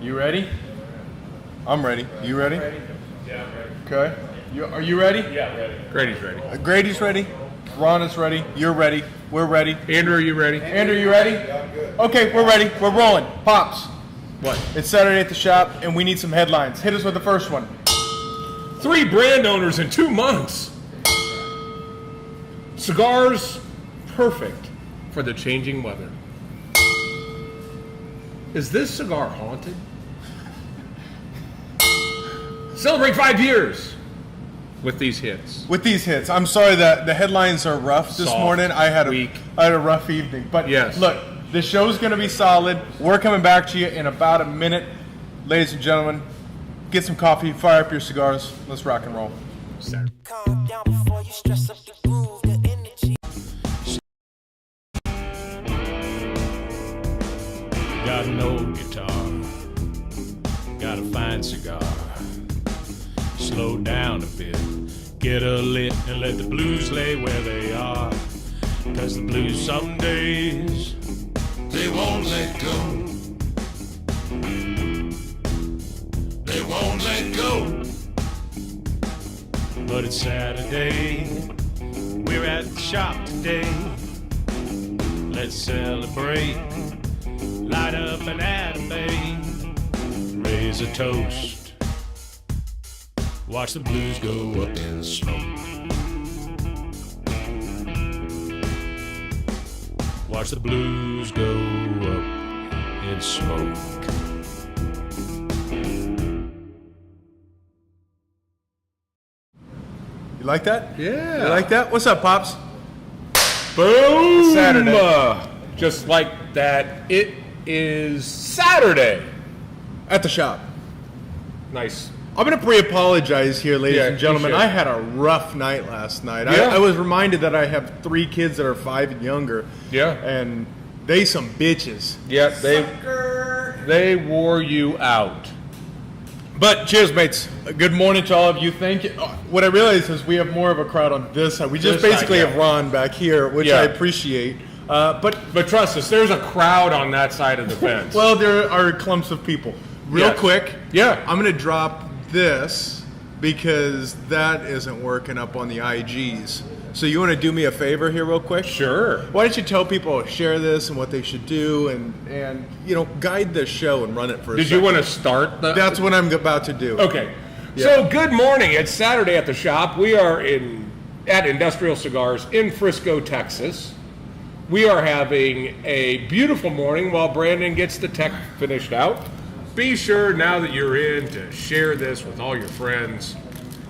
You ready? I'm ready. You ready? Yeah, I'm ready. Okay. Are you ready? Yeah, ready. Grady's ready. Grady's ready. Ron is ready. You're ready. We're ready. Andrew, are you ready? Andrew, you ready? Yeah, I'm good. Okay, we're ready. We're rolling. Pops. What? It's Saturday at the shop, and we need some headlines. Hit us with the first one. 3 brand owners in 2 months. Cigars perfect for the changing weather. Is this cigar haunted? Celebrate 5 years with these hits. With these hits. I'm sorry that the headlines are rough this Soft, morning. I had weak. a rough evening. But yes. Look, the show's going to be solid. We're coming back to you in about a minute. Ladies and gentlemen, get some coffee, fire up your cigars. Let's rock and roll. Calm down before you stress up the groove, the energy. Got an old guitar, got a fine cigar. Slow down a bit, get a lit, and let the blues lay where they are. 'Cause the blues some days, they won't let go. They won't let go. But it's Saturday, we're at the shop today. Let's celebrate, light up an anime, raise a toast. Watch the blues go up in smoke. Watch the blues go up in smoke. You like that? Yeah. You like that? What's up, Pops? Boom! Saturday. Just like that, it is Saturday. At the shop. Nice. I'm going to pre-apologize here, ladies Yeah, and gentlemen. you should. I had a rough night last night. Yeah. I was reminded that I have 3 kids that are 5 and younger. Yeah. And they some bitches. Yeah, they wore you out. But cheers, mates. Good morning to all of you. Thank you. What I realize is we have more of a crowd on this side. We just This side, basically yeah. have Ron back here, which Yeah. I appreciate. But trust us, there's a crowd on that side of the fence. well, there are clumps of people. Real Yes. quick. Yeah. I'm going to drop this because that isn't working up on the IGs. So you want to do me a favor here real quick? Sure. Why don't you tell people to share this and what they should do and you know, guide the show and run it for a Did second. you want to start the... That's what I'm about to do. Okay. Yeah. So good morning. It's Saturday at the shop. We are at Industrial Cigars in Frisco, Texas. We are having a beautiful morning while Brandon gets the tech finished out. Be sure now that you're in to share this with all your friends,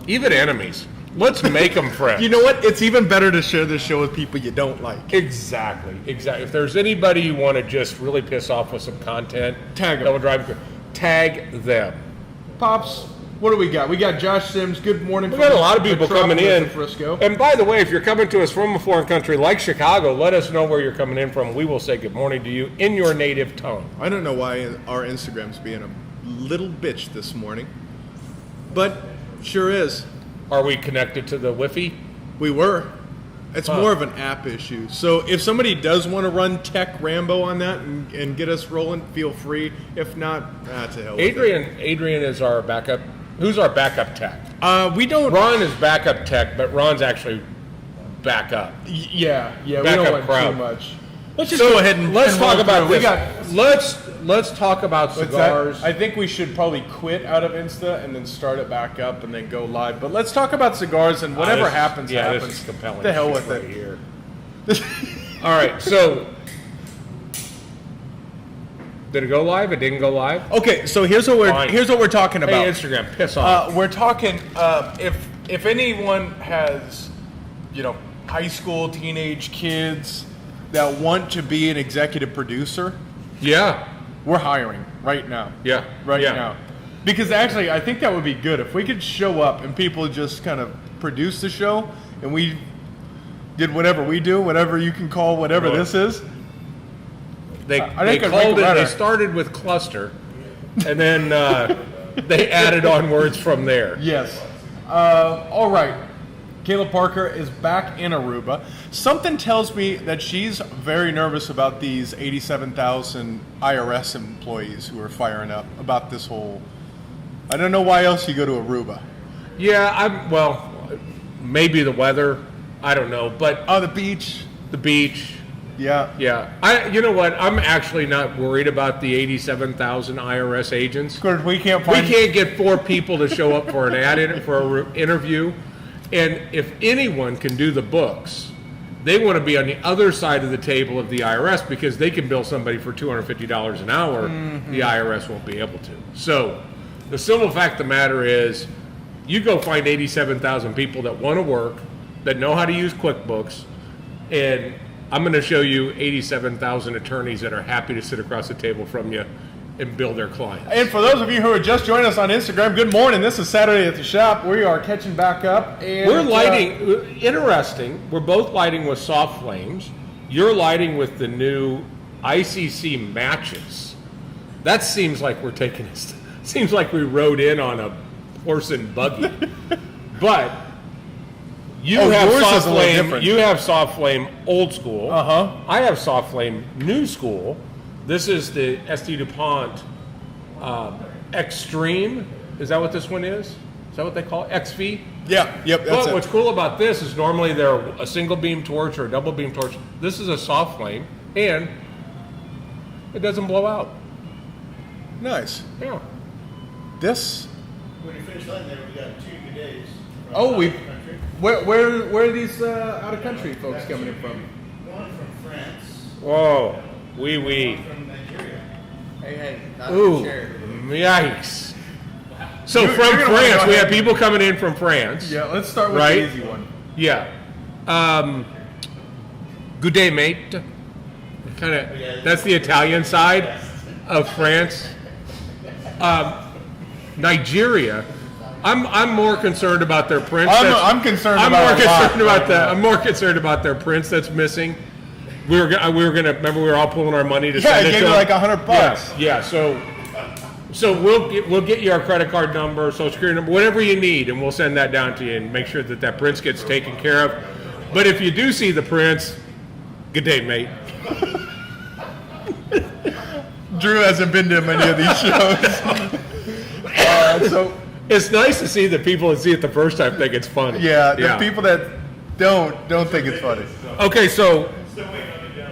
even enemies. Let's make them friends. You know what? It's even better to share this show with people you don't like. Exactly. If there's anybody you want to just really piss off with some content, Tag 'em. that will drive you. Tag them. Pops, what do we got? We got Josh Sims. Good morning. We from got a lot of the people coming Metropolis in. of Frisco. And by the way, if you're coming to us from a foreign country like Chicago, let us know where you're coming in from. We will say good morning to you in your native tongue. I don't know why our Instagram's being a little bitch this morning, but sure is. Are we connected to the Wi-Fi? We were. It's more of an app issue. So if somebody does want to run Tech Rambo on that and get us rolling, feel free. If not, to hell with it. Adrian is our backup. Who's our backup tech? We don't. Ron is backup tech, but Ron's actually backup. Yeah, we Backup don't want crowd. too much. Let's just go ahead and let's roll talk about through. this. Let's talk about What's that? cigars. I think we should probably quit out of Insta and then start it back up and then go live. But let's talk about cigars and whatever happens, happens. This is compelling. The hell shit with right it. here. All right, so did it go live? It didn't go live. Okay, so here's what we're talking about. Hey, Instagram, piss off. We're talking if anyone has, you know, high school, teenage kids that want to be an executive producer, Yeah. we're hiring right now. Yeah. Right Yeah. now. Because actually, I think that would be good if we could show up and people just kind of produce the show and we did whatever we do, whatever you can call whatever Right. this is. They I they think I'd called make it it. They better. started with cluster, and then they added on words from there. Yes. All right. Kayla Parker is back in Aruba. Something tells me that she's very nervous about these 87,000 IRS employees who are firing up about this whole. I don't know why else you go to Aruba. Yeah, well, maybe the weather. I don't know, but Oh, the beach. the beach. Yeah. You know what? I'm actually not worried about the 87,000 IRS agents. Of course, we can't We find. can't get 4 people to show up for an interview, and if anyone can do the books, they want to be on the other side of the table of the IRS because they can bill somebody for $250 an hour. The IRS won't be able to. So, the simple fact of the matter is, you go find 87,000 people that want to work, that know how to use QuickBooks, and I'm going to show you 87,000 attorneys that are happy to sit across the table from you and bill their clients. And for those of you who are just joining us on Instagram, good morning. This is Saturday at the Shop. We are catching back up. And We're lighting, interesting, we're both lighting with soft flames. You're lighting with the new ICC matches. That seems like we're taking it, seems like we rode in on a horse and buggy. But you have yours soft is a little flame, different. you have soft flame old school. Uh-huh. I have soft flame new school. This is the SD DuPont Extreme. Is that what this one is? Is that what they call it? XV? Yeah, yep, that's But it. what's cool about this is normally they're a single beam torch or a double beam torch. This is a soft flame, and it doesn't blow out. Nice. Yeah. This. When you finish lighting there, we got 2 good days. from Oh, out we. of the country. Where are these out of country folks coming in from? One from France, Whoa. Wee wee. one from Nigeria. Hey, not Ooh. Yikes. So You're from gonna wanna France, go we ahead. have people coming in from France. Yeah, let's start with Right? the easy one. Yeah. Good day, mate. Kind of. That's the Italian side of France. Nigeria. I'm more concerned about their prince. I'm concerned I'm about more a lot concerned about right the. now. I'm more concerned about their prince that's missing. We were gonna remember we were all pulling our money to Yeah, I send it gave to you them? like $100. Yeah. So we'll get you our credit card number, social security number, whatever you need, and we'll send that down to you and make sure that prince gets taken care of. But if you do see the prince, good day, mate. Drew hasn't been to many of these shows. So It's nice to see the people that see it the first time think it's funny. yeah, the people that don't think it's funny. Okay, so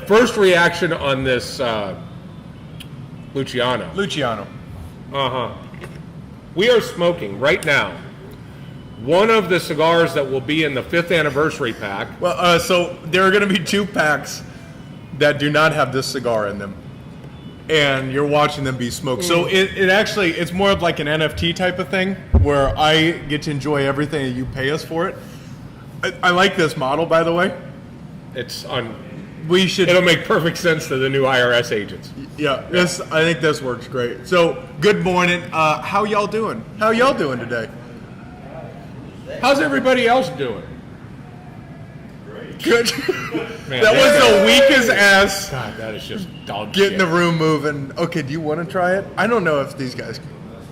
first reaction on this Luciano. Luciano. We are smoking right now one of the cigars that will be in the 5th anniversary pack. Well, so there are going to be 2 packs that do not have this cigar in them, and you're watching them be smoked. So it actually, it's more of like an NFT type of thing where I get to enjoy everything and you pay us for it. I like this model, by the way. It's on. We should. It'll make perfect sense to the new IRS agents. Yeah, this. I think this works great. So, good morning. How y'all doing? How y'all doing today? How's everybody else doing? Good. Man, That was the weakest ass. God, that is just dog Getting shit. the room moving. Okay, do you want to try it? I don't know if these guys.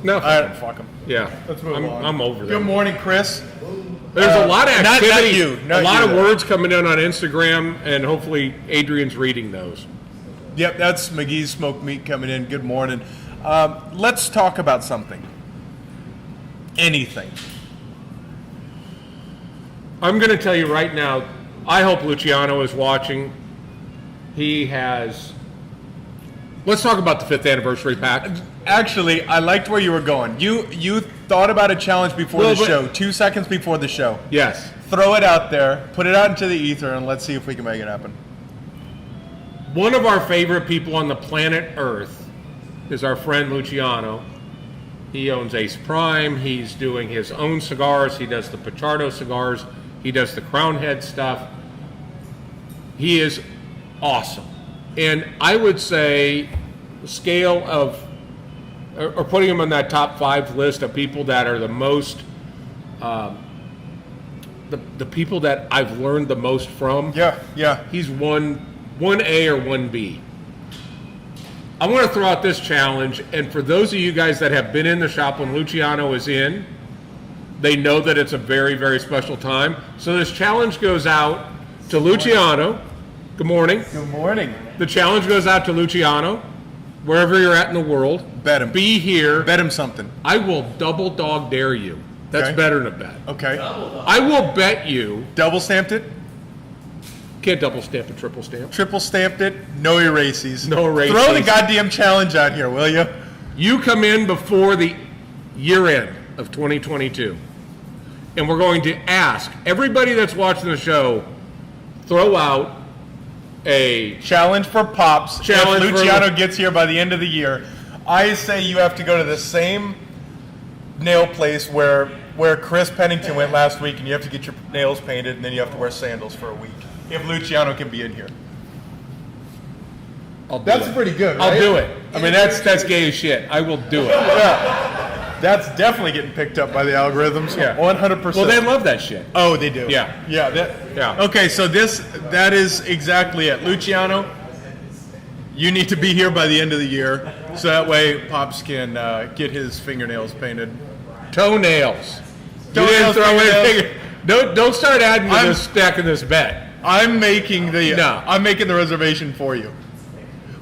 No, All right, fuck them. yeah. Let's move on. I'm over Good that. morning, Chris. There's a lot of not activity, you, not a lot you, of though. words coming in on Instagram, and hopefully Adrian's reading those. Yep, that's McGee's Smoked Meat coming in. Good morning. Let's talk about something. Anything. I'm going to tell you right now, I hope Luciano is watching. He has. Let's talk about the 5th anniversary pack. Actually, I liked where you were going. You thought about a challenge before Well, the but- show, 2 seconds before the show. Yes. Throw it out there, put it out into the ether, and let's see if we can make it happen. One of our favorite people on the planet Earth is our friend Luciano. He owns Ace Prime. He's doing his own cigars. He does the Pichardo cigars. He does the Crown Head stuff. He is awesome. And I would say scale of, or putting him on that top 5 list of people that are the most, the people that I've learned the most from. Yeah. He's 1A or 1B. I want to throw out this challenge, and for those of you guys that have been in the shop when Luciano is in, They know that it's a very, very special time. So this challenge goes out to Luciano. Good morning. Good morning. The challenge goes out to Luciano, wherever you're at in the world. Bet him. Be here. Bet him something. I will double dog dare you. That's Okay. better than a bet. Okay. I will bet you. Double stamped it. Can't double stamp and triple stamp. Triple stamped it. No erases. No erases. Throw the goddamn challenge out here, will you? You come in before the year end of 2022, and we're going to ask everybody that's watching the show, throw out a Challenge for Pops. Challenge if for- Luciano gets here by the end of the year, I say you have to go to the same nail place where Chris Pennington went last week, and you have to get your nails painted, and then you have to wear sandals for a week. If Luciano can be in here. I'll do That's it. pretty good, I'll right? do it. I mean, that's gay as shit. I will do it. Yeah. That's definitely getting picked up by the algorithms. Yeah. 100%. Well, they love that shit. Oh, they do. Yeah. Yeah. Yeah. Okay, so that is exactly it. Luciano, you need to be here by the end of the year, so that way Pops can get his fingernails painted. Toenails. You Toenails, didn't throw fingernails. in. Don't start adding to I'm- this stack of this bet. I'm making the No. I'm making the reservation for you.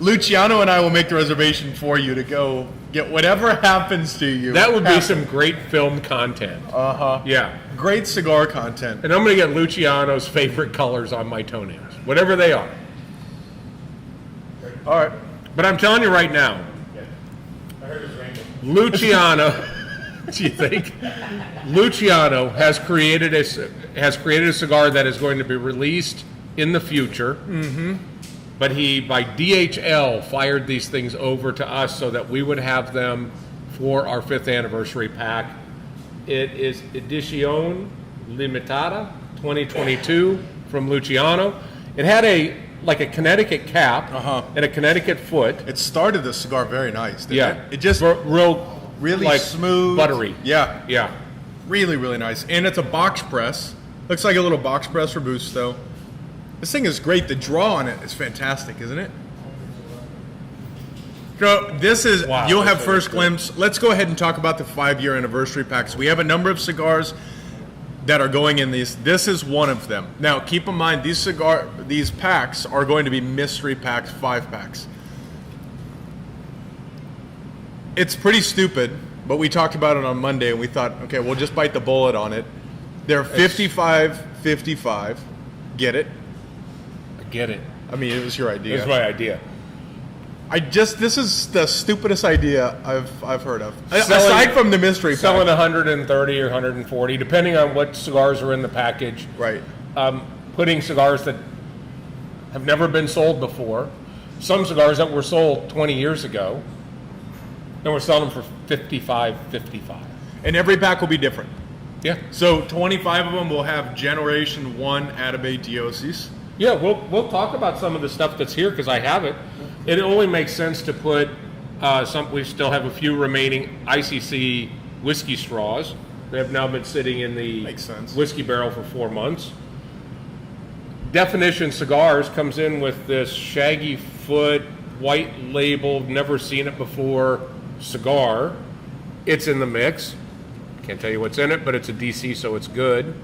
Luciano and I will make the reservation for you to go get whatever happens to you. That would be happen. some great film content. Yeah. great cigar content. And I'm going to get Luciano's favorite colors on my toenails, whatever they are. All right. But I'm telling you right now, Luciano, do you think? Luciano has created a cigar that is going to be released in the future. Mm-hmm. But he, by DHL, fired these things over to us so that we would have them for our 5th anniversary pack. It is Edición Limitada 2022 from Luciano. It had a Connecticut cap and a Connecticut foot. It started the cigar very nice, didn't Yeah, it? It just real really smooth. buttery. Yeah. Yeah. Really, really nice. And it's a box press. Looks like a little box press Robusto. This thing is great. The draw on it is fantastic, isn't it? So this is, Wow, you'll have that's first really glimpse. Let's go ahead and talk about the 5-year anniversary packs. We have a number of cigars that are going in these. This is one of them. Now, keep in mind, these packs are going to be mystery packs, 5-packs. It's pretty stupid, but we talked about it on Monday, and we thought, okay, we'll just bite the bullet on it. They're 55-55. Get it? I get it. I mean, it was your idea. That's my idea. This is the stupidest idea I've heard of. Selling- Aside from the mystery pack. Selling 130 or 140, depending on what cigars are in the package. Right. Putting cigars that have never been sold before. Some cigars that were sold 20 years ago, and we're selling them for $55.55. And every pack will be different. Yeah. So 25 of them will have Generation 1 Atabey Diosis. Yeah, we'll talk about some of the stuff that's here because I have it. It only makes sense to put we still have a few remaining ICC whiskey straws. They have now been sitting in the Makes sense. whiskey barrel for 4 months. Definition Cigars comes in with this shaggy foot, white label, never seen it before cigar. It's in the mix. Can't tell you what's in it, but it's a DC, so it's good.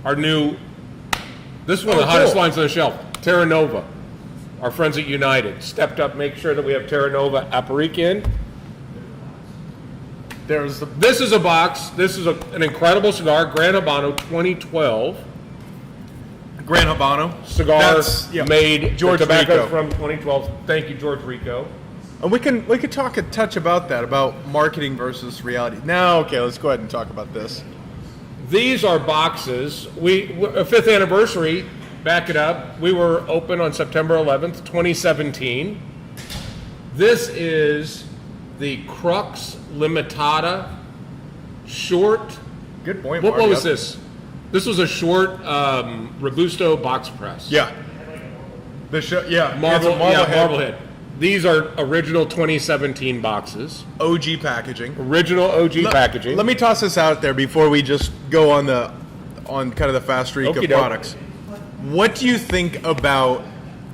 Our new, this is one of the hottest cool. lines on the shelf, Terra Nova. Our friends at United stepped up, make sure that we have Terra Nova Aperic in. This is a box. This is an incredible cigar, Gran Habano 2012. Gran Habano. Cigar made George the tobacco Rico. from 2012. Thank you, George Rico. And we could talk a touch about that, about marketing versus reality. Now, okay, let's go ahead and talk about this. These are boxes. A 5th anniversary, back it up. We were open on September 11th, 2017. This is the Crux Limitada short. Good point. What Mark. was this? This was a short Robusto box press. Yeah. The show, yeah. Marble, it's a marble head. Marblehead. These are original 2017 boxes. OG packaging. Original OG packaging. Let me toss this out there before we just go on kind of the fast streak of Okey-doke. products. What do you think about,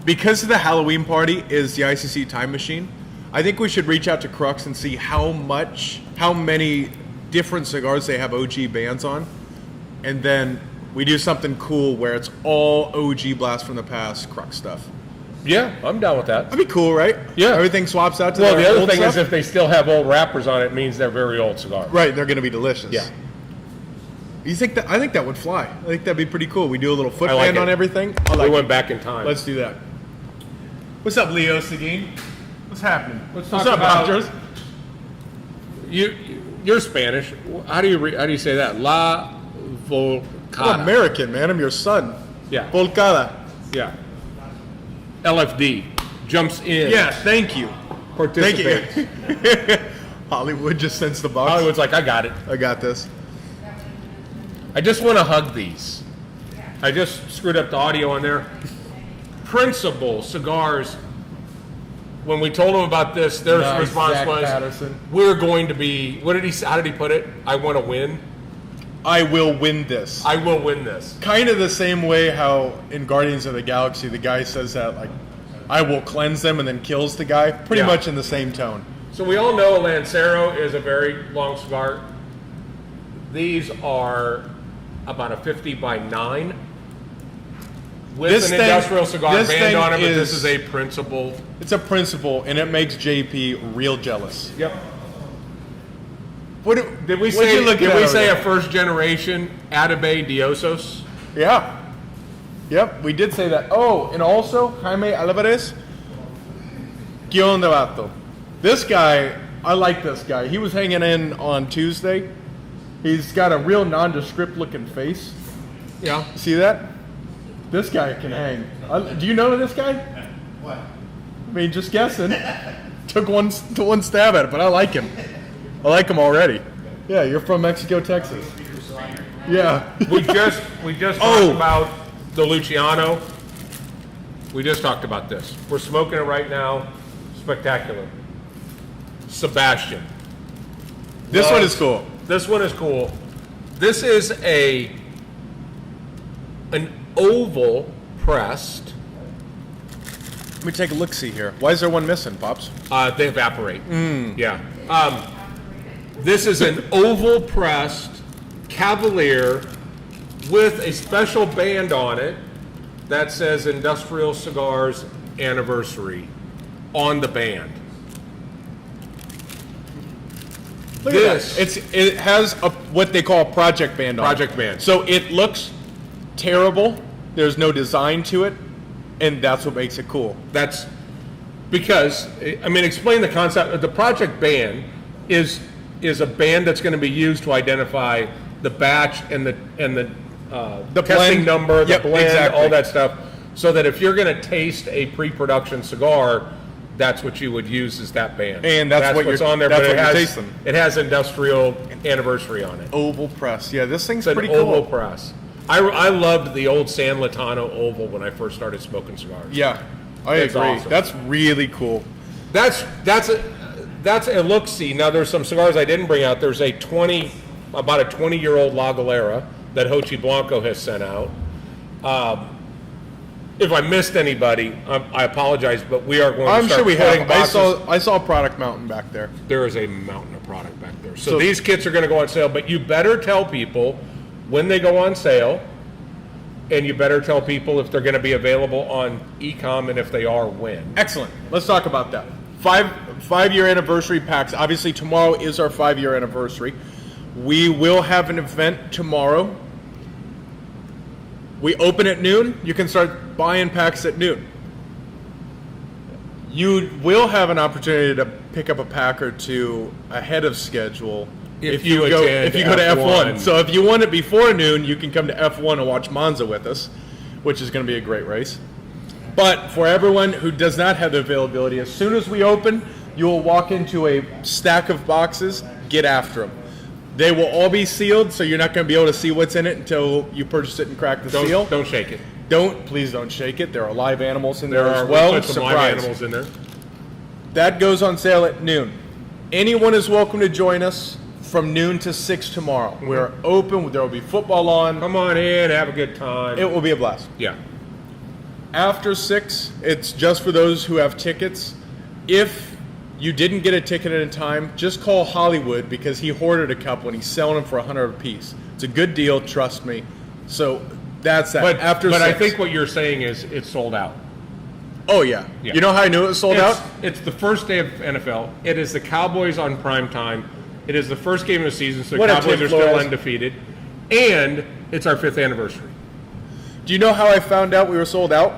because of the Halloween party is the ICC Time Machine, I think we should reach out to Crux and see how many different cigars they have OG bands on, and then we do something cool where it's all OG Blast from the Past Crux stuff. Yeah, I'm down with that. That'd be cool, right? Yeah. Everything swaps out to Well, their the other old thing stuff. is if they still have old wrappers on it, it means they're very old cigars. Right, they're going to be delicious. Yeah. You think that? I think that would fly. I think that'd be pretty cool. We do a little foot I like band it. on everything. I We like went it. back in time. Let's do that. What's up, Leo Seguin? What's happening? Let's What's talk up, about- Andres? You're Spanish. How do you say that? La I'm Volcada. American, man. I'm your son. Yeah. Volcada. Yeah. LFD jumps in. Yeah, thank you. Thank Participates. you. Hollywood just sends the box. Hollywood's like, I got it. I got this. I just want to hug these. I just screwed up the audio on there. Principal Cigars. When we told them about this, their Nice, response Zach was, Patterson. "We're going to be." What did he say? How did he put it? I want to win. I will win this. I will win this. Kind of the same way how in Guardians of the Galaxy the guy says that, like, I will cleanse them and then kills the guy. Pretty Yeah. much in the same tone. So we all know Lancero is a very long cigar. These are about a 50 by 9 with This an thing- industrial cigar this band thing on it, but this is- is a principal. It's a principle, and it makes JP real jealous. Yep. What Did we what'd say? you look Did at we over say there? a first generation Atabey Diosos? Yeah. Yep, we did say that. Oh, and also, Jaime Alvarez. ¿Qué onda, vato? This guy, I like this guy. He was hanging in on Tuesday. He's got a real nondescript looking face. Yeah. See that? This guy can hang. Do you know this guy? What? I mean, just guessing. Took one stab at it, but I like him. I like him already. Yeah, you're from Mexico, Texas. Yeah. We just Oh. talked about the Luciano. We just talked about this. We're smoking it right now. Spectacular. Sebastian. This one is cool. This one is cool. This is an oval pressed. Let me take a look-see here. Why is there one missing, Pops? They evaporate. Yeah. This is an oval pressed Cavalier with a special band on it that says Industrial Cigars Anniversary on the band. Look This- at that. It has what they call a project band on it. Project band. So it looks terrible. There's no design to it, and that's what makes it cool. That's because, I mean, explain the concept. The project band is a band that's going to be used to identify the batch and the The testing blend. number, the Yep, blend, exactly. all that stuff, so that if you're going to taste a pre-production cigar, that's what you would use is that band. And that's what what's you're- on there. that's but what it you're has tasting. it has industrial anniversary on it. Oval press. Yeah, this thing's It's an pretty oval cool. press. I loved the old San Latano oval when I first started smoking cigars. Yeah, I That's agree. awesome. That's really cool. That's a look-see. Now there's some cigars I didn't bring out. There's about a 20-year-old La Galera that Hochi Blanco has sent out. If I missed anybody, I apologize, but we are going to I'm start sure we putting have. I saw Product Mountain back there. There is a mountain of product back there. So So- these kits are going to go on sale, but you better tell people when they go on sale, and you better tell people if they're going to be available on e-com, and if they are, when. Excellent. Let's talk about that. Five-year anniversary packs. Obviously, tomorrow is our 5-year anniversary. We will have an event tomorrow. We open at noon. You can start buying packs at noon. You will have an opportunity to pick up a pack or two ahead of schedule If you attend go to F1. F1. So if you want it before noon, you can come to F1 and watch Monza with us, which is going to be a great race. But for everyone who does not have the availability, as soon as we open, you will walk into a stack of boxes, get after them. They will all be sealed, so you're not going to be able to see what's in it until you purchase it and crack the seal. Don't shake it. Please don't shake it. There are live animals in There there are as well. we put some live Surprise. animals in there. That goes on sale at noon. Anyone is welcome to join us from noon to 6 tomorrow. We're open. There will be football on. Come on in, have a good time. It will be a blast. Yeah. After 6, it's just for those who have tickets. If you didn't get a ticket in time, just call Hollywood because he hoarded a couple and he's selling them for $100 a piece. It's a good deal, trust me. So that's that. But I 6. think what you're saying is it's sold out. Oh yeah. Yeah. You know how I knew it was sold out? It's the first day of NFL. It is the Cowboys on prime time. It is the first game of the season, so the What a Cowboys Tim are still Flores. undefeated. And it's our 5th anniversary. Do you know how I found out we were sold out?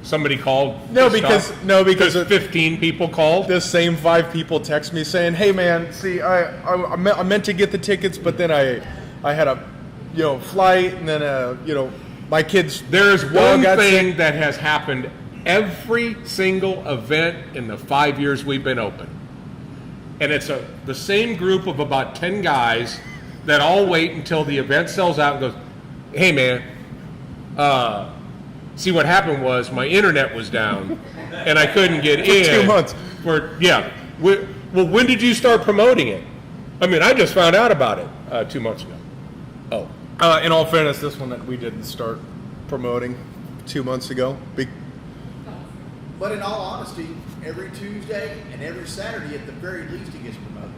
Somebody called. No, pissed because off? 15 people called. the same 5 people text me saying, "Hey man, see, I meant to get the tickets, but then I had a flight, and then my kids." There is one got thing sick. that has happened every single event in the 5 years we've been open, and it's the same group of about 10 guys that all wait until the event sells out and goes, "Hey man, see what happened was my internet was down and I couldn't get in 2 months." Well, when did you start promoting it? I mean, I just found out about it 2 months ago. Oh, In all fairness, this one that we didn't start promoting 2 months ago. But in all honesty, every Tuesday and every Saturday, at the very least, it gets promoted.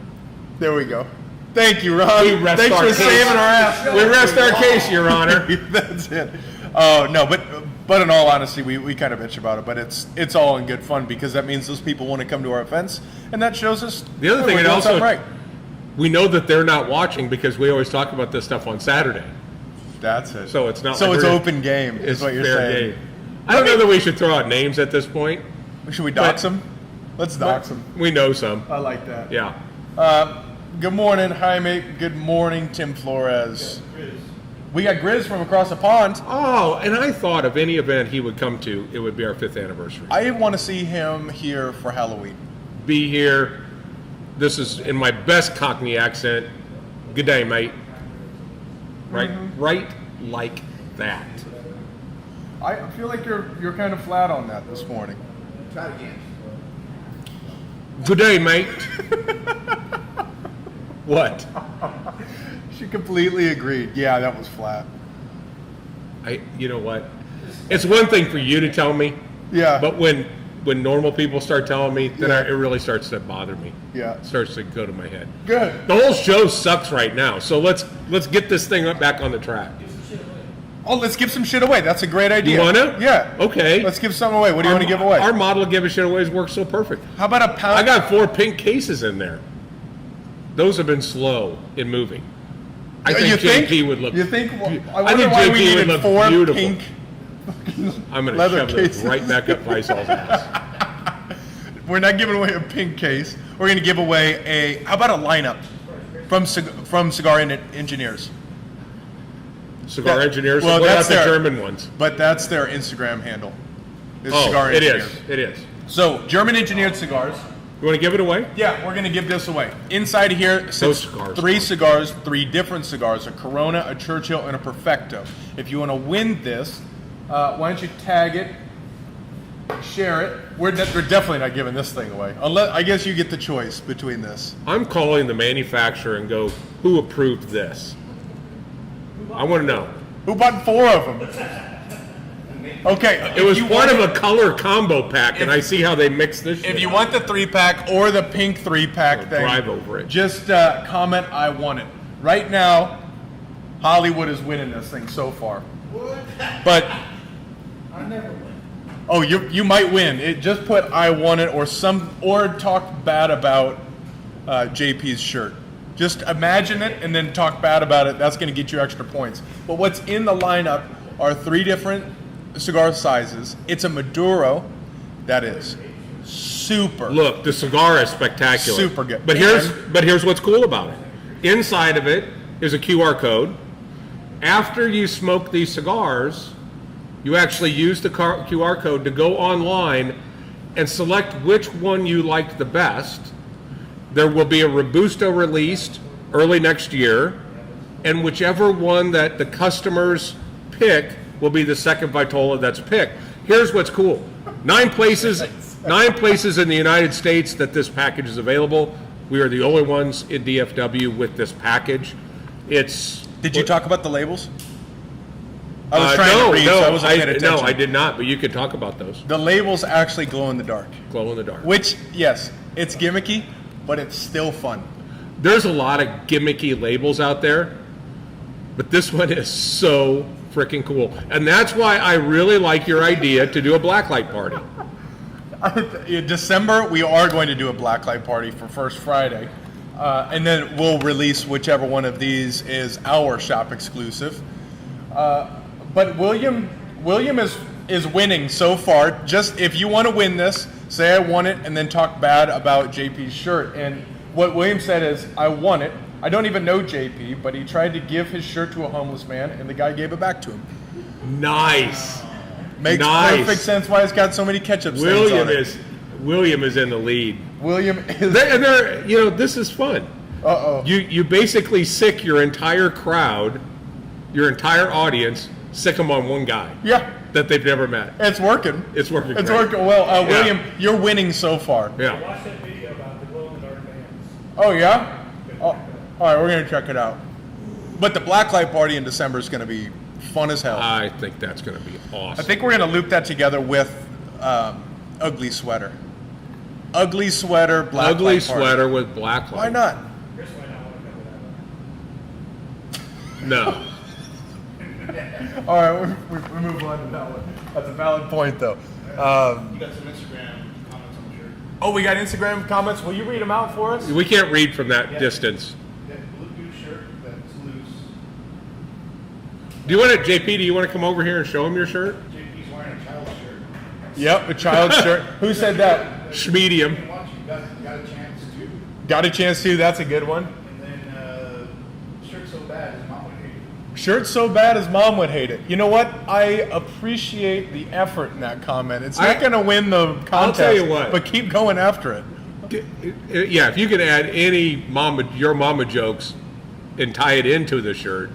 There we go. Thank you, Ron. We rest Thanks our for case. saving our ass. we rest our case, Your Honor. That's it. Oh no, but in all honesty, we kind of bitch about it, but it's all in good fun because that means those people want to come to our events, and that shows us. The other thing, we're it doing also something right. we know that they're not watching because we always talk about this stuff on Saturday. That's it. So it's not. So like it's we're- open game. It's Is what you're fair saying. game. I don't know that we should throw out names at this point. Should we dox them? Let's dox them. We know some. I like that. Yeah. Good morning, Jaime. Good morning, Tim Flores. We got Grizz from across the pond. Oh, and I thought of any event he would come to, it would be our 5th anniversary. I want to see him here for Halloween. Be here. This is in my best Cockney accent. Good day, mate. Right, right like that. I feel like you're kind of flat on that this morning. Try it again. Good day, mate. What? She completely agreed. Yeah, that was flat. You know what? It's one thing for you to tell me, Yeah. but when normal people start telling me, then Yeah. it really starts to bother me. Yeah. It starts to go to my head. Good. The whole show sucks right now, so let's get this thing back on the track. Oh, let's give some shit away. That's a great idea. You wanna? Yeah. Okay. Let's give something away. What do you want to give away? Our model of give a shit away works so perfect. How about a pound? I got 4 pink cases in there. Those have been slow in moving. I think You JP would look. You think? Well, I I wonder think why we JP would needed look 4 beautiful. pink I'm going to leather shove those cases. right back up Visal's ass. We're not giving away a pink case. We're going to give away how about a lineup from Cigar Engineers? Cigar Yeah. Engineers. Well, What about that's the their- German ones? But that's their Instagram handle. It's Oh, Cigar it Engineers. is. It is. So German engineered cigars. You want to give it away? Yeah, we're going to give this away. Inside here sits cigars. 3 cigars, 3 different cigars, a Corona, a Churchill, and a Perfecto. If you want to win this, why don't you tag it, share it. We're definitely not giving this thing away. Unless I guess you get the choice between this. I'm calling the manufacturer and go, who approved this? I want to know. Who bought 4 of them? Okay, It was part of a color combo pack, and I see how they mix this shit. If you want the 3-pack or the pink 3-pack thing, drive over it. Just comment, I want it. Right now, Hollywood is winning this thing so far. But I never win. oh, you might win. Just put I want it or talk bad about JP's shirt. Just imagine it and then talk bad about it. That's going to get you extra points. But what's in the lineup are 3 different cigar sizes. It's a Maduro that is super. Look, the cigar is spectacular. Super good. But here's what's cool about it. Inside of it is a QR code. After you smoke these cigars, you actually use the QR code to go online and select which one you liked the best. There will be a Robusto released early next year, and whichever one that the customers pick will be the second Vitola that's picked. Here's what's cool. 9 places in the United States that this package is available. We are the only ones in DFW with this package. Did you talk about the labels? I was trying to read, so I wasn't paying attention. No, I did not, but you could talk about those. The labels actually glow in the dark. Glow in the dark. Which, yes, it's gimmicky, but it's still fun. There's a lot of gimmicky labels out there, but this one is so freaking cool. And that's why I really like your idea to do a blacklight party. In December, we are going to do a blacklight party for First Friday. And then we'll release whichever one of these is our shop exclusive. But William is winning so far. Just if you want to win this, say I won it and then talk bad about JP's shirt. And what William said is, I won it. I don't even know JP, but he tried to give his shirt to a homeless man and the guy gave it back to him. Nice. Makes perfect sense why it's got so many ketchup stains on it. William is in the lead. William is... This is fun. Uh-oh. You basically sick your entire crowd, your entire audience, sick them on one guy. Yeah. That they've never met. It's working. It's working. It's great. working well. William, you're winning so far. Yeah. Watch that video about the glow-in-the-dark bands. Oh, yeah? Oh, all right, we're going to check it out. But the blacklight party in December is going to be fun as hell. I think that's going to be awesome. I think we're going to loop that together with Ugly Sweater. Ugly Sweater, blacklight Ugly party. sweater with blacklight. Why not? Chris might not want to go with that one. No. All right, we move on to that one. That's a valid point, though. You got some Instagram comments on the shirt. Oh, we got Instagram comments. Will you read them out for us? We can't read from that distance. That blue shirt that's loose. Do you want to, JP, do you want to come over here and show him your shirt? JP's wearing a child's shirt. Yep, a child's shirt. Who said that? Schmedium. You watch, you got a chance to. Got a chance to. That's a good one. And then shirt so bad his mom would hate it. Shirt so bad his mom would hate it. You know what? I appreciate the effort in that comment. It's not going to win the contest. I'll tell you what. But keep going after it. Yeah, if you could add any your mama jokes and tie it into the shirt,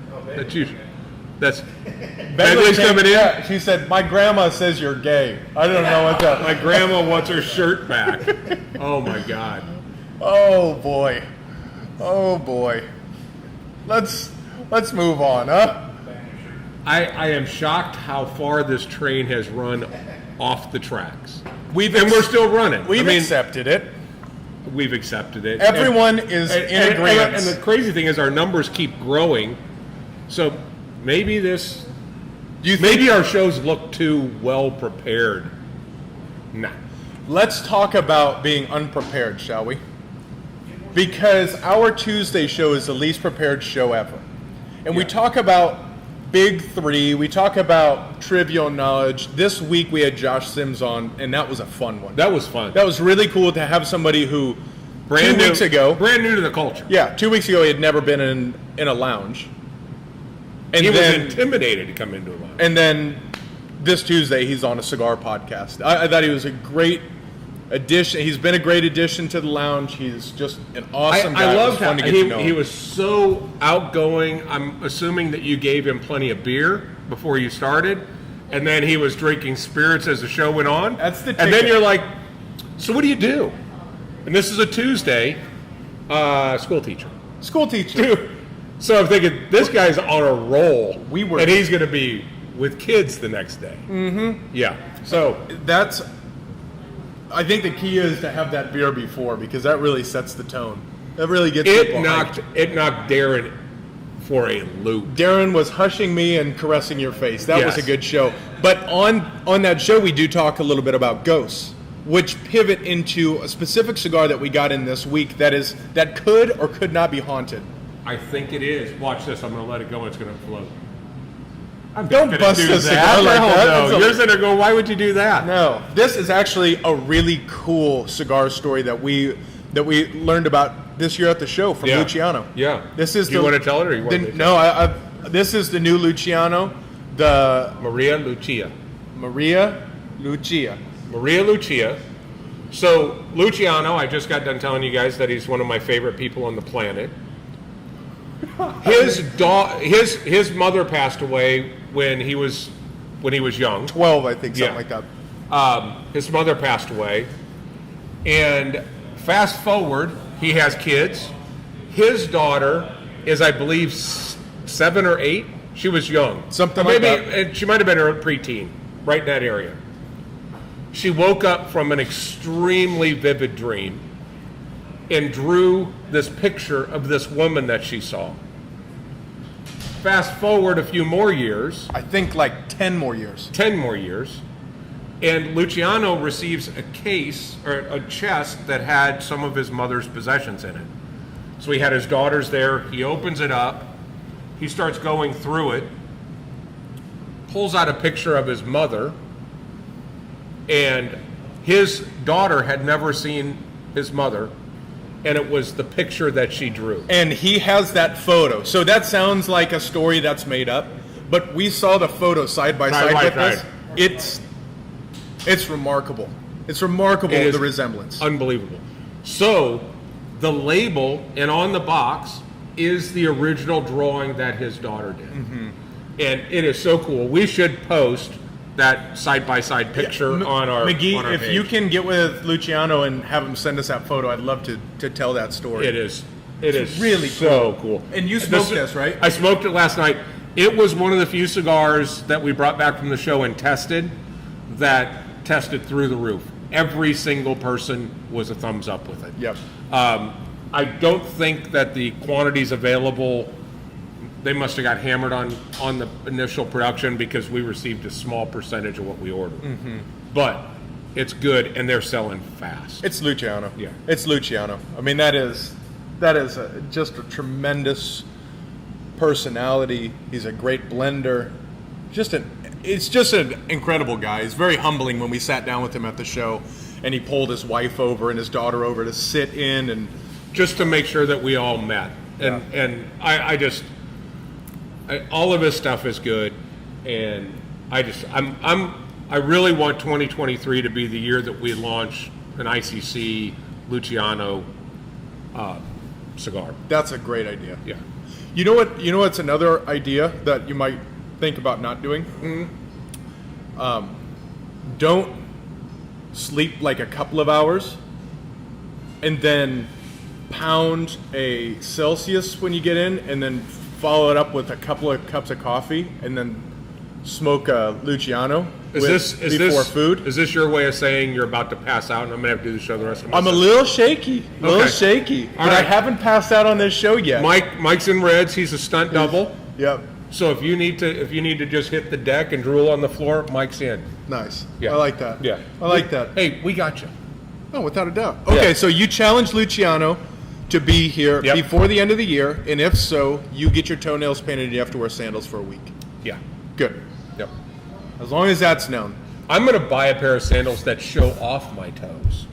that's Begley's coming in. Yeah, she said, my grandma says you're gay. I don't know what that... My grandma wants her shirt back. Oh my God. Oh boy. Oh boy. Let's move on, huh? I am shocked how far this train has run off the tracks. And We're we're still running. We've accepted it. We've accepted it. Everyone is in agreement. And the crazy thing is our numbers keep growing. So maybe maybe our shows look too well prepared. Nah. Let's talk about being unprepared, shall we? Because our Tuesday show is the least prepared show ever. And we talk about Big Three, we talk about trivial knowledge. This week we had Josh Sims on, and that was a fun one. That was fun. That was really cool to have somebody who, brand 2 weeks ago, brand new to the culture. yeah, 2 weeks ago he had never been in a lounge. And He was then, intimidated to come into a line. and then this Tuesday he's on a cigar podcast. I thought he was a great addition. He's been a great addition to the lounge. He's just an awesome guy. I It was loved fun how to get to know he him. was so outgoing. I'm assuming that you gave him plenty of beer before you started, and then he was drinking spirits as the show went on. That's the And then ticket. you're like, so what do you do? And this is a Tuesday, school teacher. School teacher. So I'm thinking, this guy's on a roll. And he's going to be with kids the next day. Mm-hmm. Yeah. So That's. I think the key is to have that beer before, because that really sets the tone. That really gets people hyped. it knocked Darren for a loop. Darren was hushing me and caressing your face. That was Yes. a good show. But on that show, we do talk a little bit about ghosts, which pivot into a specific cigar that we got in this week that could or could not be haunted. I think it is. Watch this. I'm going to let it go. It's going to float. I'm Don't not gonna bust do a that. cigar like Hell that. no. That's a- You're going to go, why would you do that? No, this is actually a really cool cigar story that we learned about this year at the show from Yeah. Luciano. Yeah. This is Do you want to tell it or you want me to? No, this is the new Luciano, the Maria Lucia. Maria Lucia. Maria Lucia. So, Luciano, I just got done telling you guys that he's one of my favorite people on the planet. His mother passed away when he was young. 12, I think, something like that. His mother passed away, and fast forward, he has kids. His daughter is, I believe, 7 or 8. She was young. Something Or like maybe, that. and she might have been her preteen, right in that area. She woke up from an extremely vivid dream and drew this picture of this woman that she saw. Fast forward a few more years, I think like 10 more years. 10 more years, and Luciano receives a case or a chest that had some of his mother's possessions in it. So he had his daughters there. He opens it up. He starts going through it, pulls out a picture of his mother, and his daughter had never seen his mother, and it was the picture that she drew. And he has that photo. So that sounds like a story that's made up, but we saw the photo side by side with this. It's remarkable. It's remarkable, It is the resemblance. Unbelievable. So the label and on the box is the original drawing that his daughter did. Mm-hmm. And it is so cool. We should post that side-by-side picture on our McGee, on our if page. you can get with Luciano and have him send us that photo, I'd love to tell that story. It is. It is really so cool. And you smoked this, right? I smoked it last night. It was one of the few cigars that we brought back from the show and tested that tested through the roof. Every single person was a thumbs up with it. Yep. I don't think that the quantities available, they must have got hammered on the initial production because we received a small percentage of what we ordered. Mm-hmm. But it's good, and they're selling fast. It's Luciano. Yeah. It's Luciano. I mean, that is just a tremendous personality. He's a great blender. It's just an incredible guy. It's very humbling when we sat down with him at the show, and he pulled his wife over and his daughter over to sit in and just to make sure that we all met. And I all of his stuff is good, and I really want 2023 to be the year that we launch an ICC Luciano cigar. that's a great idea. Yeah. You know what? You know what's another idea that you might think about not doing? Don't sleep like a couple of hours, and then pound a Celsius when you get in, and then follow it up with a couple of cups of coffee, and then smoke a Luciano before food. Is this your way of saying you're about to pass out and I'm gonna have to do the show the rest of my I'm a set? little shaky, Okay. but I haven't passed out on this show yet. Mike's in reds. He's a stunt double. Yep. So if you need to just hit the deck and drool on the floor, Mike's in. Nice. Yeah. I like that. Yeah. I like that. Hey, we got you. Oh, without a doubt. Okay, Yeah. so you challenge Luciano to be here Yep. before the end of the year, and if so, you get your toenails painted and you have to wear sandals for a week. Yeah. Good. Yep. As long as that's known. I'm gonna buy a pair of sandals that show off my toes.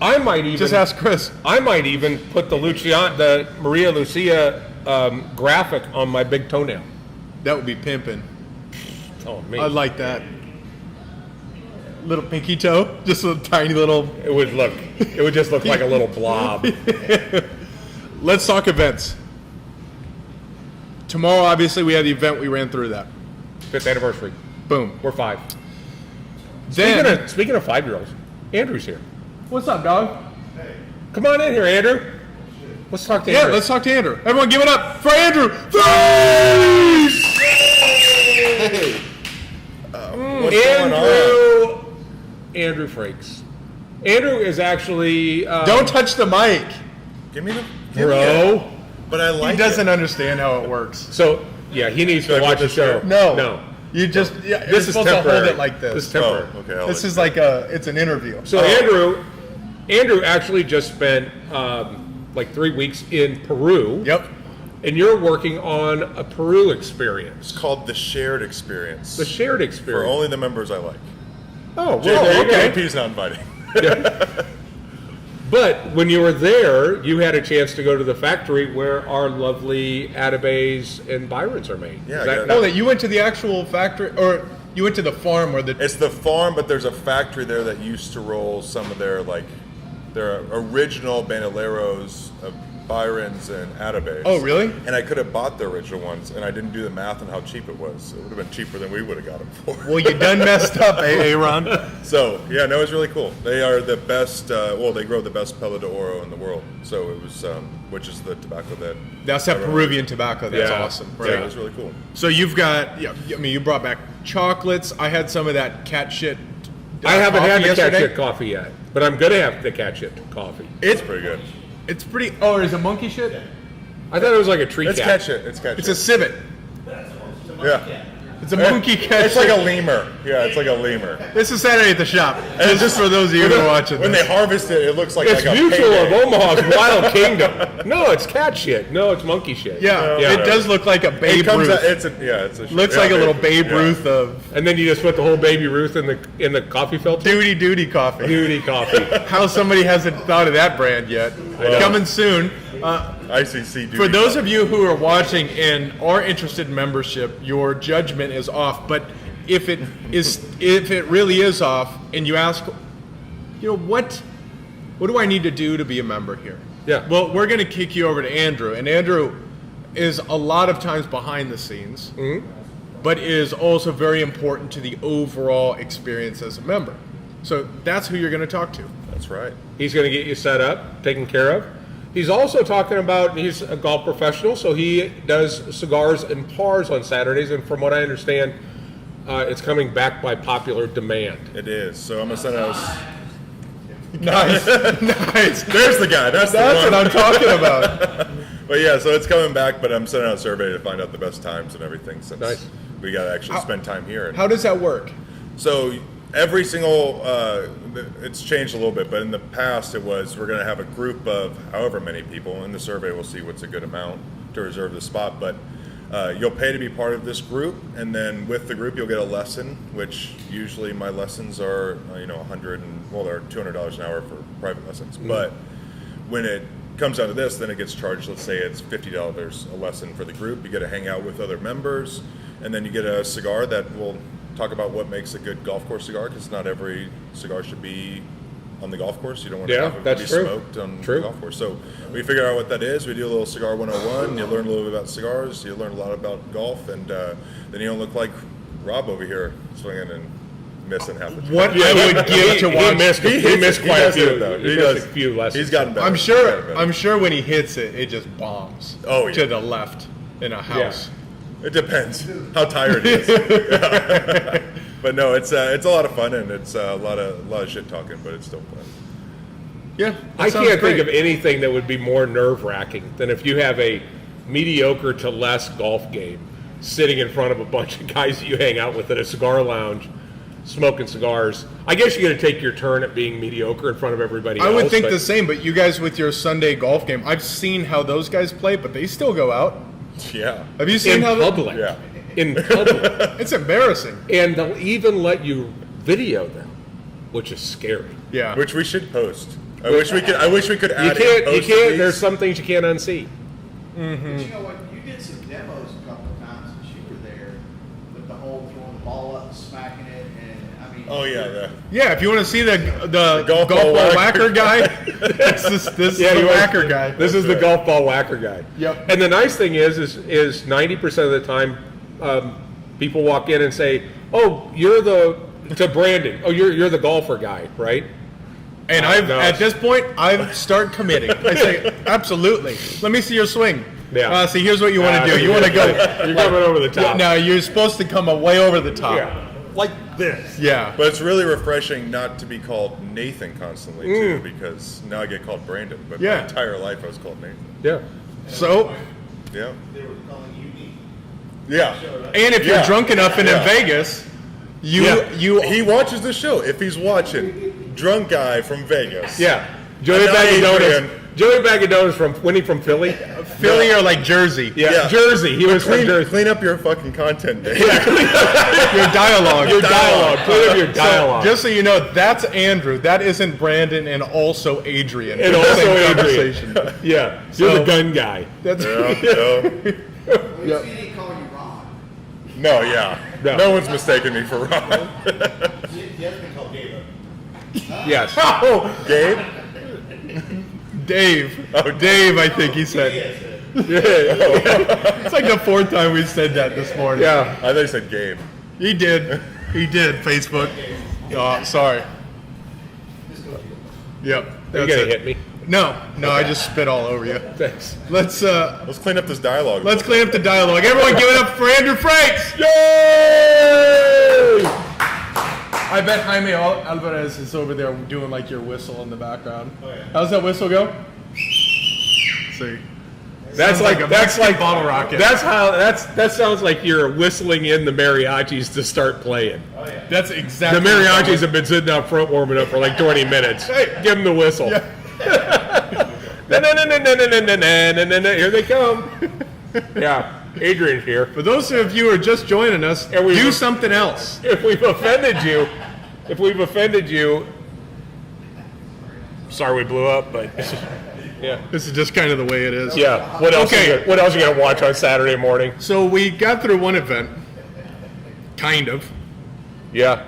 I might even Just ask Chris. I might even put the Maria Lucia graphic on my big toenail. That would be pimping. Oh man, I like that. Little pinky toe, just a tiny little. it would just look like a little blob. Let's talk events. Tomorrow, obviously, we have the event. We ran through that. 5th anniversary. Boom. We're 5. Then, Speaking of 5-year-olds, Andrew's here. what's up, dog? Come on in here, Andrew. Let's talk to Yeah, Andrew. let's talk to Andrew. Everyone, give it up for Andrew. Freeze! Andrew Frakes. Andrew is actually Don't touch the mic. Give me the bro. But I like He doesn't understand how it works. So yeah, he needs to I watch put the this show. here? No. You just this you're is supposed to temporary. hold it like this. This is Oh, temporary. okay. I'll This let is you- like it's an interview. So Andrew actually just spent like 3 weeks in Peru. Yep. And you're working on a Peru experience, It's called the shared experience. the shared for experience. only the members I like. Oh, well, there you go. JP's not inviting. But when you were there, you had a chance to go to the factory where our lovely Atabes and Byrons are made. Yeah, Is I that got it. not- Oh, that you went to the actual factory, or you went to the farm where the. It's the farm, but there's a factory there that used to roll some of their original Bandoleros Byron's, and Atabase. Oh, really? And I could have bought the original ones, and I didn't do the math on how cheap it was. It would have been cheaper than we would have got them for. Well, you done messed up, Ron. So, yeah, no, it was really cool. They are the best, they grow the best Pelo de Oro in the world. So it was, which is the tobacco that... That's that Peruvian tobacco. That's Yeah. awesome. Right. Right. Yeah, it was really cool. So you've got, you brought back chocolates. I had some of that cat shit. I haven't coffee had the yesterday. cat shit coffee yet, but I'm gonna have the cat shit coffee. It's pretty good. It's pretty. Oh, is it monkey shit? I thought it was like a tree It's cat. cat shit. It's cat It's a shit. civet. Yeah. It's a monkey cat. It's like shit. a lemur. Yeah, it's like a lemur. This is Saturday at the shop. And it's just for those of you who are watching. When this. they harvest it, it looks like It's a Mutual of payday. Omaha's Wild Kingdom. No, it's cat shit. No, it's monkey shit. Yeah, Yeah. it does look like a Babe It comes Ruth. out, it's a Looks yeah, like a little Babe yeah. Ruth of And then you just put the whole Baby Ruth in the coffee filter. duty coffee. Duty coffee. How somebody hasn't thought of that brand yet. know. Coming soon. ICC duty. For those of you who are watching and are interested in membership, your judgment is off. But if it really is off, and you ask, what do I need to do to be a member here? Yeah. Well, we're going to kick you over to Andrew, and Andrew is a lot of times behind the scenes, but is also very important to the overall experience as a member. So that's who you're going to talk to. That's right. He's going to get you set up, taken care of. He's also talking about, he's a golf professional, so he does cigars and pars on Saturdays, and from what I understand, it's coming back by popular demand. It is. So I'm gonna send out. Nice. Nice. There's the guy. That's That's the what one. I'm talking about. But yeah, so it's coming back. But I'm sending out a survey to find out the best times and everything. Since Nice. we got to actually spend time here. How does that work? So every single, it's changed a little bit, but in the past it was we're going to have a group of however many people. In the survey, we'll see what's a good amount to reserve the spot. But you'll pay to be part of this group, and then with the group you'll get a lesson, which usually my lessons are, they're $200 an hour for private lessons. But when it comes down to this, then it gets charged. Let's say it's $50 a lesson for the group. You get to hang out with other members, and then you get a cigar that will talk about what makes a good golf course cigar, because not every cigar should be on the golf course. You don't want to Yeah, have it that's be true. smoked on True. the golf course. So we figure out what that is. We do a little cigar 101. You learn a little bit about cigars. You learn a lot about golf, and then you don't look like Rob over here swinging and missing half the time. What I would give to watch. He missed He quite a does few. it, though. He He missed does. a few lessons. He's gotten better. I'm He's gotten sure. better. I'm sure when he hits it, it just bombs. Oh, yeah. To the left in a house. It depends how tired he is. But no, it's a lot of fun, and it's a lot of shit talking, but it's still fun. Yeah. that I sounds can't think great. of anything that would be more nerve-wracking than if you have a mediocre to less golf game sitting in front of a bunch of guys that you hang out with at a cigar lounge, smoking cigars. I guess you got to take your turn at being mediocre in front of everybody else. I would think but- the same, but you guys with your Sunday golf game, I've seen how those guys play, but they still go out. Yeah. Have you seen in how public. Yeah. In public. It's embarrassing. And they'll even let you video them, which is scary. Yeah. Which we should post. I wish we could You add. can't. in You post can't. these. There's some things you can't unsee. But you know what? You did some demos a couple of times since you were there with the whole throwing the ball up, smacking it, and I mean. Oh yeah. Yeah, if you want to see the golf golf ball ball whacker whacker. guy, this is the you want- whacker guy. This is the golf ball whacker guy. Yep. And the nice thing is 90% of the time, people walk in and say, "Oh, to Brandon. Oh, you're the golfer guy, right?" And No. at this point, I start committing. I say, absolutely. Let me see your swing. Yeah. See, here's what you want to do. You want to go. You're coming over the top. No, you're supposed to come way over the top. Yeah. Like this. Yeah. But it's really refreshing not to be called Nathan constantly too, because now I get called Brandon. But Yeah. my entire life I was called Nathan. Yeah. So, Yeah. They were calling you neat. Yeah. and if you're Yeah. drunk enough and Yeah. in Vegas, you He watches the show. If he's watching, drunk guy from Vegas. Yeah. Joey Not Bag of Donuts. Adrian. Joey Bag of Donuts when he from Philly. Philly or like Jersey. Yeah. Jersey. He was from Clean, Jersey. clean up your fucking content, Dave. Your dialogue. Your dialogue. Clean up your dialogue. Just so you know, that's Andrew. That isn't Brandon and also Adrian. and Same also Adrian. conversation. Yeah. You're So- the gun guy. That's Yeah, Well, you see, they call you Ron. no, yeah. No. No one's mistaken me for Ron. He has been called Gabe. Yes. Oh, Gabe? Dave. Oh, Dave, I think he said. It's like the fourth time we said that this morning. Yeah. I thought you said Gabe. He did. He did, Facebook. Oh, sorry. Yep. Are you that's gonna it. hit me? No, I just spit all over you. Thanks. Let's Let's clean up this dialogue. clean up the dialogue. Everyone give it up for Andrew Frakes! Yay! I bet Jaime Alvarez is over there doing like your whistle in the background. How's that whistle go? See. That's Sounds like a that's Mexican like bottle rocket. that sounds like you're whistling in the mariachis to start playing. That's exactly The mariachis have been sitting out front warming up for like 20 minutes. Hey, give them the whistle. Here they come. Yeah, Adrian's here. For those of you who are just joining us, And we do were- something else. If we've offended you, sorry we blew up, but yeah. This is just kind of the way it is. Yeah. What else? Okay. What else are you gonna watch on Saturday morning? So we got through one event, kind of. Yeah.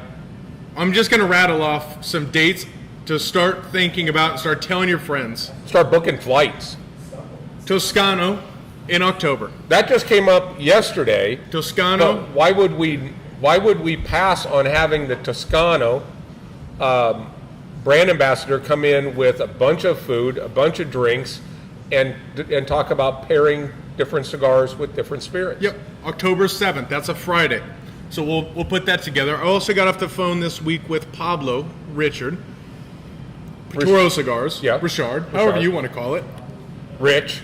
I'm just going to rattle off some dates to start thinking about and start telling your friends. Start booking flights. Toscano in October. That just came up yesterday. Toscano. But why would we pass on having the Toscano brand ambassador come in with a bunch of food, a bunch of drinks, and talk about pairing different cigars with different spirits? Yep, October 7th. That's a Friday. So we'll put that together. I also got off the phone this week with Pablo Richard, Toro Cigars, Yeah. Richard, however you want to call it. Rich.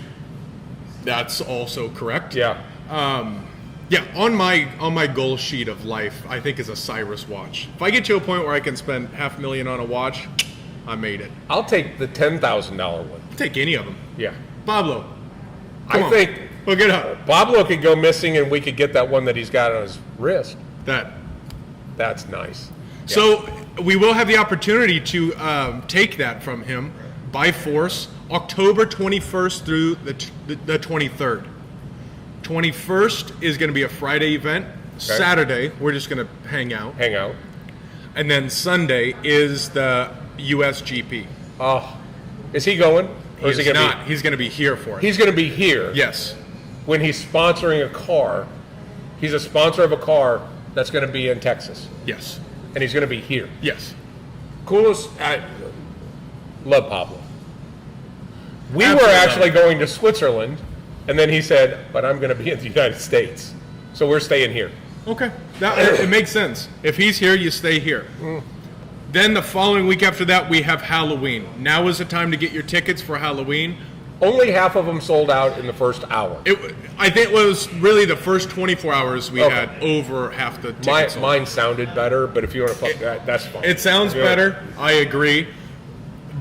That's also correct. Yeah. Yeah, on my goal sheet of life, I think is a Cyrus watch. If I get to a point where I can spend $500,000 on a watch, I made it. I'll take the $10,000 one. I'll take any of them. Yeah. Pablo, I come on. think Look it up. Pablo could go missing and we could get that one that he's got on his wrist. That's nice. So we will have the opportunity to take that from him by force, October 21st through the 23rd. 21st is going to be a Friday event. Okay. Saturday, we're just going to hang out. And then Sunday is the USGP. Oh, is he going? Or is he He's gonna not. He's going to be here for it. He's going to be here. Yes. When he's sponsoring a car, he's a sponsor of a car that's going to be in Texas. Yes. And he's going to be here. Yes. Coolest. I love Pablo. We Absolutely. were actually going to Switzerland, and then he said, but I'm going to be in the United States. So we're staying here. Okay. It makes sense. If he's here, you stay here. Then the following week after that, we have Halloween. Now is the time to get your tickets for Halloween. Only half of them sold out in the first hour. I think it was really the first 24 hours we Okay. had over half the tickets sold. Mine sounded better, but if you want to fuck that, that's fine. It sounds Yeah. better. I agree.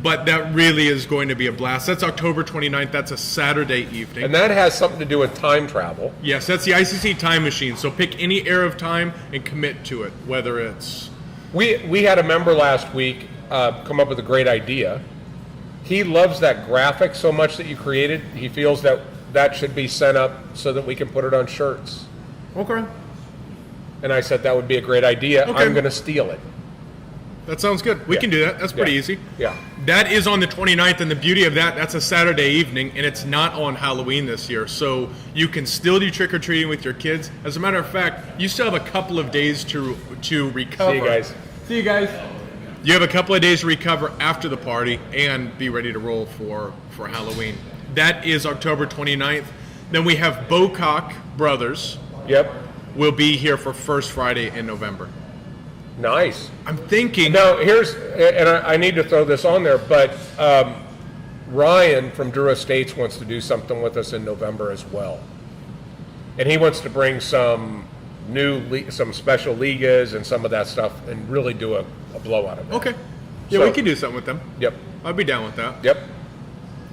But that really is going to be a blast. That's October 29th. That's a Saturday evening. And that has something to do with time travel. Yes, that's the ICC time machine. So pick any era of time and commit to it, whether it's... We had a member last week come up with a great idea. He loves that graphic so much that you created. He feels that should be sent up so that we can put it on shirts. Okay. And I said that would be a great idea. Okay. I'm going to steal it. That sounds good. We Yeah. can do that. That's pretty Yeah. easy. Yeah. That is on the 29th, and the beauty of that's a Saturday evening, and it's not on Halloween this year. So you can still do trick-or-treating with your kids. As a matter of fact, you still have a couple of days to recover. See you guys. See you guys. You have a couple of days to recover after the party and be ready to roll for Halloween. That is October 29th. Then we have Bocock Brothers. Yep. Will be here for First Friday in November. Nice. I'm thinking... Now, and I need to throw this on there, but Ryan from Drew Estates wants to do something with us in November as well. And he wants to bring some some special ligas and some of that stuff and really do a blowout of it. Okay. Yeah, So- we can do something with them. Yep. I'd be down with that. Yep.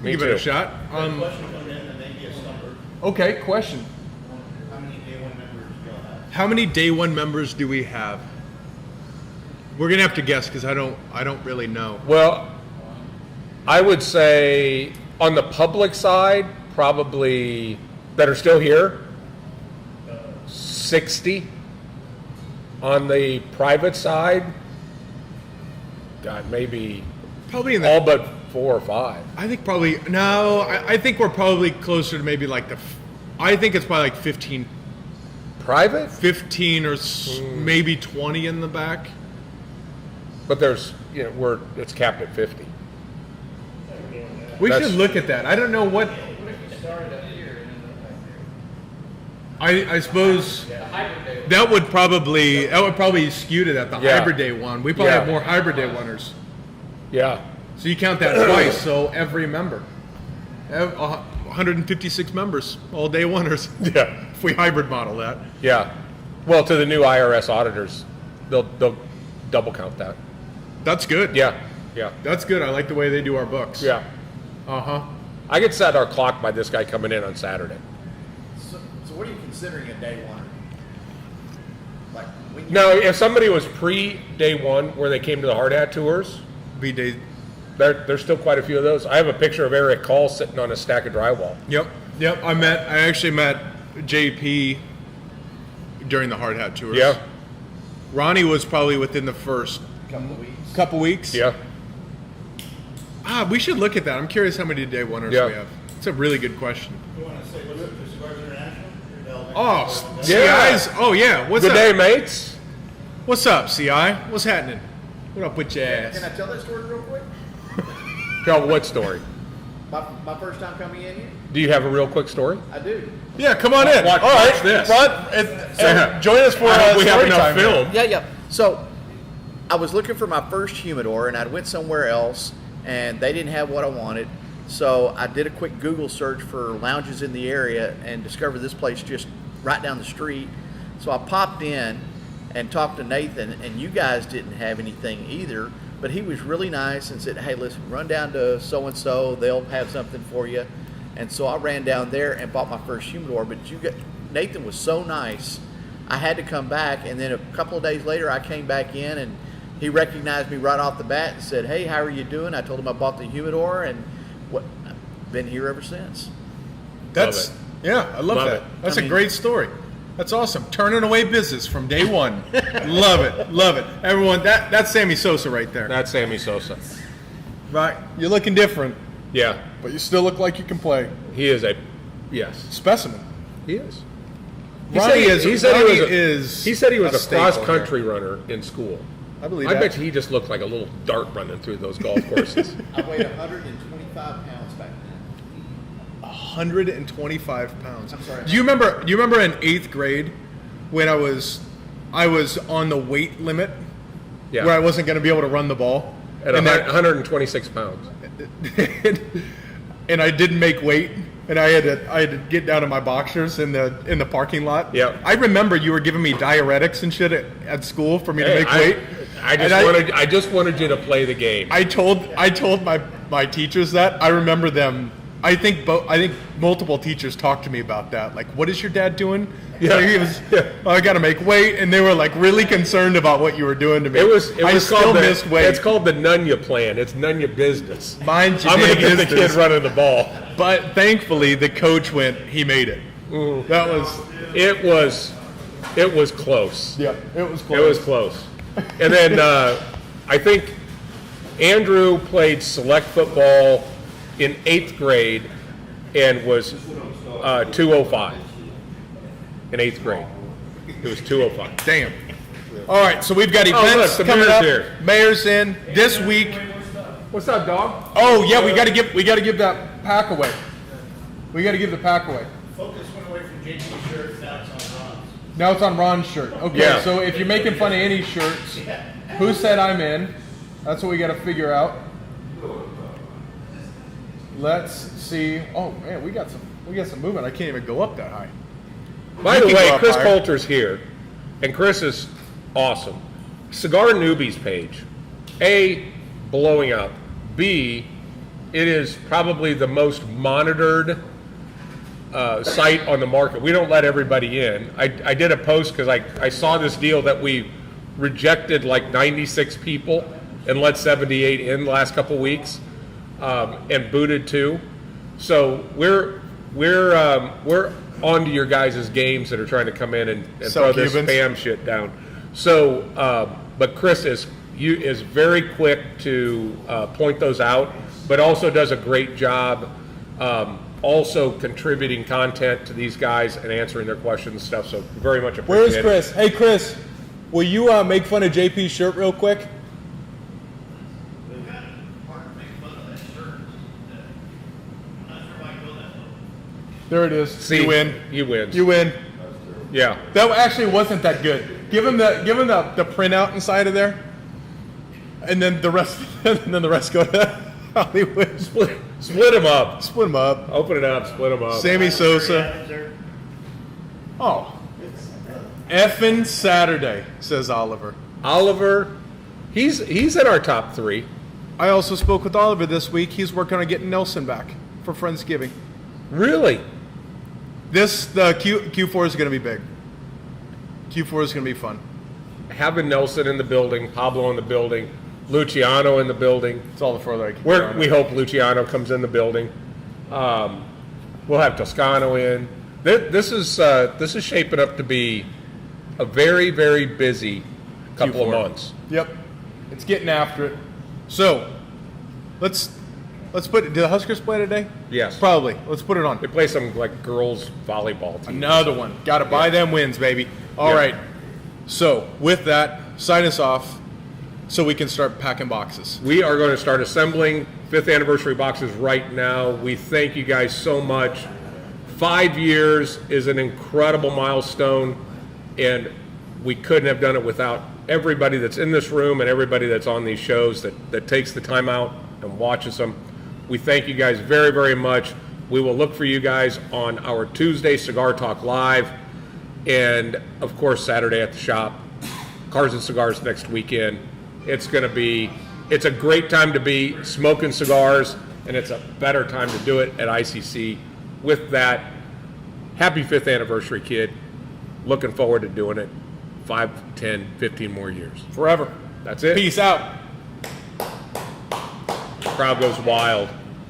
Me Give too. it a shot. Question coming in and maybe a stumper. Okay, question. How many day one members do y'all have? How many day one members do we have? We're gonna have to guess because I don't really know. Well, I would say on the public side, probably that are still here, 60. On the private side, God, maybe Probably in the. All but 4 or 5. I think probably no. I think we're probably closer to maybe like I think it's probably like 15 Private? 15 or maybe 20 in the back. But there's, it's capped at 50. We That's- should look at that. I don't know what. I suppose that would probably skew to that, the Yeah. hybrid day one. We probably Yeah. have more hybrid day oneers. Yeah. So you count that twice, so every member. 156 members, all day oneers. Yeah. If we hybrid model that. Yeah. Well, to the new IRS auditors, they'll double count that. That's good. Yeah. Yeah. That's good. I like the way they do our books. Yeah. Uh-huh. I could set our clock by this guy coming in on Saturday. So what are you considering a day one? Like when you Now, if somebody was pre-day one where they came to the hard hat tours, Be day. there's still quite a few of those. I have a picture of Eric Call sitting on a stack of drywall. Yep. I actually met JP during the hard hat tours. Yeah. Ronnie was probably within the first couple weeks. Yeah. We should look at that. I'm curious how many day oneers Yeah. we have. It's a really good question. You want to say, what's up for Cigars International? Oh, Yeah. CI's. Oh yeah. What's Good up? day, mates. What's up, CI? What's happening? What up with your ass? Can I tell that story real quick? Tell what story? My first time coming in here? Do you have a real quick story? I do. Yeah, come on in. Watch- All right, watch this. join us for I hope we have story enough time here. film. Yeah. So I was looking for my first humidor, and I went somewhere else, and they didn't have what I wanted. So I did a quick Google search for lounges in the area and discovered this place just right down the street. So I popped in and talked to Nathan, and you guys didn't have anything either, but he was really nice and said, hey, listen, run down to so-and-so, they'll have something for you. And so I ran down there and bought my first humidor, but Nathan was so nice, I had to come back, and then a couple of days later I came back in, and he recognized me right off the bat and said, hey, how are you doing? I told him I bought the humidor, and I've been here ever since. That's yeah, I love Love that. it. That's I a mean- great story. That's awesome. Turning away business from day one. Love it. Everyone, that's Sammy Sosa right there. That's Sammy Sosa. Right. You're looking different, Yeah. but you still look like you can play. He is a, yes. Specimen. He is. Ronnie is. He said Ronnie he was is. He said he was a staple cross-country runner in school. I believe I that. bet you he just looked like a little dart running through those golf courses. I weighed 125 pounds back then. 125 pounds. I'm sorry. Do you remember in 8th grade when I was on the weight limit Yeah. where I wasn't going to be able to run the ball? At and, 126 pounds. and I didn't make weight, and I had to get down to my boxers in the parking lot. Yep. I remember you were giving me diuretics and shit at school for me to Hey, make weight. I just wanted you to play the game. I told my teachers that. I remember them. I think multiple teachers talked to me about that. Like, what is your dad doing? Yeah. Like, he was, "Oh, I got to make weight," and they were like really concerned about what you were doing to me. It was I still called missed weight. It's called the Nunya plan. It's Nunya business. Mind your I'm going to damn get the kid business. running the ball. But thankfully, the coach went. He made it. That was. It was close. Yeah, it was close. It was close. And then I think Andrew played select football in 8th grade and was 205 in 8th grade. It was 205. Damn. All right, so we've got Oh, events look, the coming mayor's up. here. Mayor's in this week. What's up, dog? Oh yeah, we got to give that pack away. We got to give the pack away. Focus went away from JP's shirt, now it's on Ron's. Now it's on Ron's shirt. Okay, Yeah. so if you're making fun of any shirts, who said I'm in? That's what we got to figure out. Let's see. Oh man, we got some movement. I can't even go up that high. By You the can way, go up Chris higher. Coulter's here, and Chris is awesome. Cigar Newbies page. A, blowing up. B, it is probably the most monitored site on the market. We don't let everybody in. I did a post because I saw this deal that we rejected like 96 people and let 78 in the last couple weeks, and booted 2. So we're on to your guys' games that are trying to come in and Sell throw this Cubans. spam shit down. So, but Chris is is very quick to point those out, but also does a great job also contributing content to these guys and answering their questions and stuff. So very much appreciate Where's it. Chris? Hey, Chris, will you make fun of JP's shirt real quick? There it is. See, you win. You win. You win. Yeah. That actually wasn't that good. Give him the printout inside of there, and then the rest. And then the rest go to Hollywood. Split them up. Split them up. Open it up. Split them up. Sammy Sosa. Oh, effing Saturday, says Oliver. Oliver, he's in our top 3. I also spoke with Oliver this week. He's working on getting Nelson back for Friendsgiving. Really? The Q4 is going to be big. Q4 is going to be fun. Having Nelson in the building, Pablo in the building, Luciano in the building. It's all the further I can. We hope Luciano comes in the building. We'll have Toscano in. This is shaping up to be a very, very busy couple of Q4. months. Yep, it's getting after it. So, let's put. Did the Huskers play today? Yes. Probably. Let's put it on. They play some like girls volleyball team. Another one. Got to buy them wins, baby. All Yeah. right. So with that, sign us off, so we can start packing boxes. We are going to start assembling 5th anniversary boxes right now. We thank you guys so much. 5 years is an incredible milestone, and we couldn't have done it without everybody that's in this room and everybody that's on these shows that takes the time out and watches them. We thank you guys very, very much. We will look for you guys on our Tuesday Cigar Talk Live, and of course Saturday at the shop. Cars and Cigars next weekend. It's a great time to be smoking cigars, and it's a better time to do it at ICC. With that, happy 5th anniversary, kid. Looking forward to doing it 5, 10, 15 more years. Forever. That's it. Peace out. Crowd goes wild.